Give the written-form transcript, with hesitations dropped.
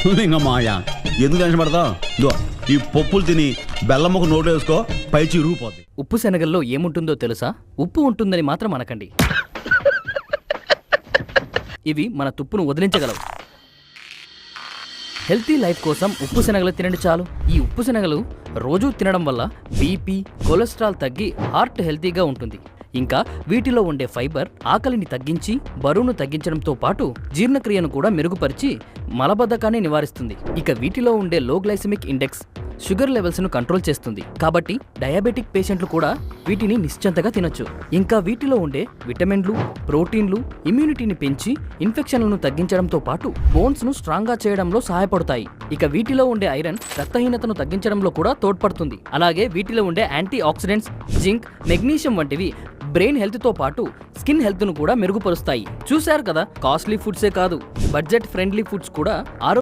ఇంకా మాయా ఎందుకు టెన్షన్ పడతావు? ఇదో ఈ పప్పులు తిని బెల్లం ఒక నోట్లో వేసుకో, పై చిరుగుపోద్ది. ఉప్పు శనగల్లో ఏముంటుందో తెలుసా? ఉప్పు ఉంటుందని మాత్రం అనకండి. ఇవి మన తుప్పును వదిలించగలవు. హెల్తీ లైఫ్ కోసం ఉప్పు శనగలు తినండి చాలు. ఈ ఉప్పు శనగలు రోజూ తినడం వల్ల బీపీ, కొలెస్ట్రాల్ తగ్గి హార్ట్ హెల్తీగా ఉంటుంది. ఇంకా వీటిలో ఉండే ఫైబర్ ఆకలిని తగ్గించి బరువును తగ్గించడంతో పాటు జీర్ణక్రియను కూడా మెరుగుపరిచి మలబద్ధకాన్ని నివారిస్తుంది. ఇక వీటిలో ఉండే లో గ్లైసెమిక్ ఇండెక్స్ షుగర్ లెవెల్స్ ను కంట్రోల్ చేస్తుంది. కాబట్టి డయాబెటిక్ పేషెంట్లు కూడా వీటిని నిశ్చింతగా తినొచ్చు. ఇంకా వీటిలో ఉండే విటమిన్లు, ప్రోటీన్లు ఇమ్యూనిటీని పెంచి ఇన్ఫెక్షన్లను తగ్గించడంతో పాటు బోన్స్ ను స్ట్రాంగ్ గా చేయడంలో సహాయపడతాయి. ఇక వీటిలో ఉండే ఐరన్ రక్తహీనతను తగ్గించడంలో కూడా తోడ్పడుతుంది. అలాగే వీటిలో ఉండే యాంటీ ఆక్సిడెంట్స్, జింక్, మెగ్నీషియం వంటివి బ్రెయిన్ హెల్త్ తో పాటు స్కిన్ హెల్త్ ను కూడా మెరుగుపరుస్తాయి. చూశారు కదా, కాస్ట్లీ ఫుడ్సే కాదు, బడ్జెట్ ఫ్రెండ్లీ ఫుడ్స్ కూడా